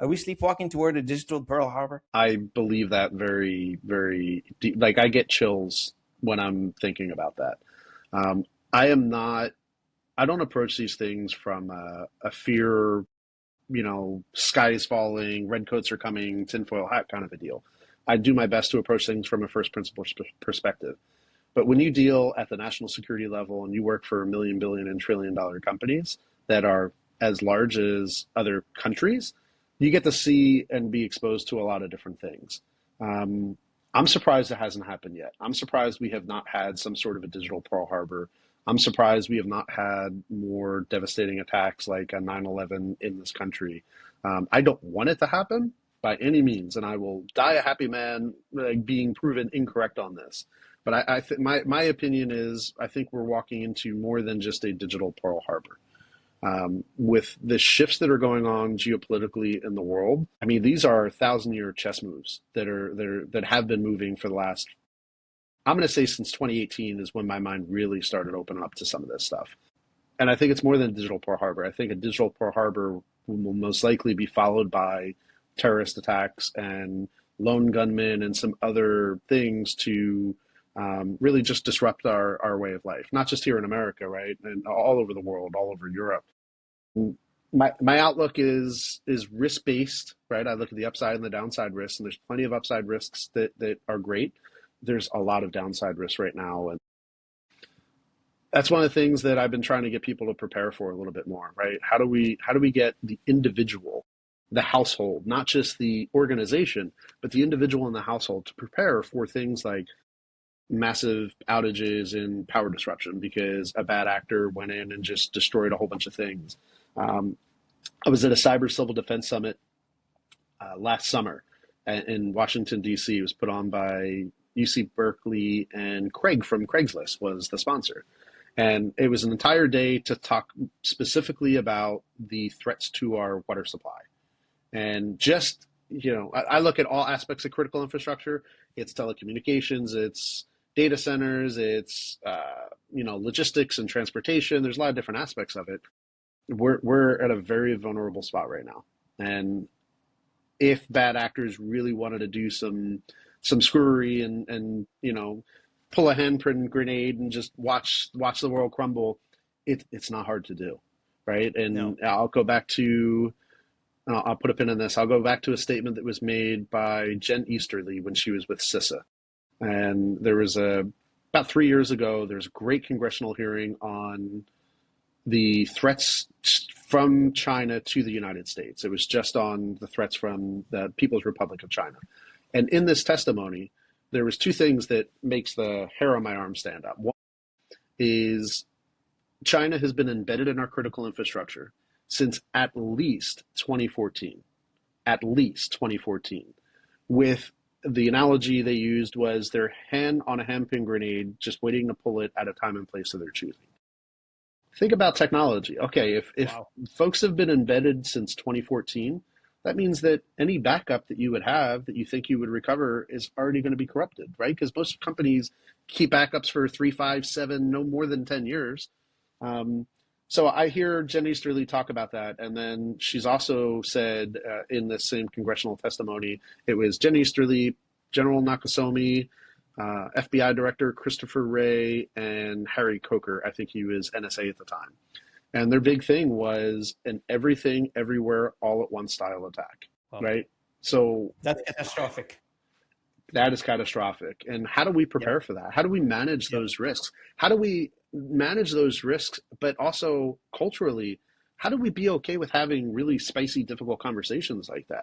Are we sleepwalking toward a digital Pearl Harbor? I believe that very, very deep. Like I get chills when I'm thinking about that. I am not, I don't approach these things from a fear, sky is falling, red coats are coming, tinfoil hat kind of a deal. I do my best to approach things from a first principles perspective. But when you deal at the national security level and you work for a million, billion, and trillion dollar companies that are as large as other countries, you get to see and be exposed to a lot of different things. I'm surprised it hasn't happened yet. I'm surprised we have not had some sort of a digital Pearl Harbor. I'm surprised we have not had more devastating attacks like a 9/11 in this country. I don't want it to happen by any means, and I will die a happy man being proven incorrect on this. But my opinion is I think we're walking into more than just a digital Pearl Harbor. With the shifts that are going on geopolitically in the world, I mean, these are 1,000-year chess moves that have been moving for the last, I'm going to say since 2018 is when my mind really started opening up to some of this stuff. And I think it's more than a digital Pearl Harbor. I think a digital Pearl Harbor will most likely be followed by terrorist attacks and lone gunmen and some other things to really just disrupt our way of life, not just here in America, right? And all over the world, all over Europe. My outlook is risk based, right? I look at the upside and the downside risks, and there's plenty of upside risks that are great. There's a lot of downside risks right now, and that's one of the things that I've been trying to get people to prepare for a little bit more, right? How do we get the individual, the household, not just the organization, but the individual in the household to prepare for things like massive outages and power disruption because a bad actor went in and just destroyed a whole bunch of things. I was at a cyber civil defense summit last summer in Washington, D.C. It was put on by UC Berkeley, and Craig from Craigslist was the sponsor. And it was an entire day to talk specifically about the threats to our water supply. And just, I look at all aspects of critical infrastructure. It's telecommunications, it's data centers, it's, logistics and transportation. There's a lot of different aspects of it. We're at a very vulnerable spot right now. And if bad actors really wanted to do some screwery and pull a handprint grenade and just watch the world crumble, it's not hard to do, right? And no. I'll put a pin in this. I'll go back to a statement that was made by Jen Easterly when she was with CISA. And there was about 3 years ago, there's a great congressional hearing on the threats from China to the United States. It was just on the threats from the People's Republic of China. And in this testimony, there was two things that makes the hair on my arm stand up. One is China has been embedded in our critical infrastructure since at least 2014, with the analogy they used was their hand on a handpin grenade, just waiting to pull it at a time and place of their choosing. Think about technology. Okay, if wow. Folks have been embedded since 2014, that means that any backup that you would have that you think you would recover is already going to be corrupted, right? Because most companies keep backups for 3, 5, 7, no more than 10 years. So I hear Jen Easterly talk about that. And then she's also said in the same congressional testimony, it was Jen Easterly, General Nakasone, FBI Director Christopher Wray, and Harry Coker. I think he was NSA at the time. And their big thing was an everything, everywhere, all at once style attack, right? So that's catastrophic. That is catastrophic. And how do we prepare for that? How do we manage those risks? How do we manage those risks, but also culturally, how do we be okay with having really spicy, difficult conversations like that?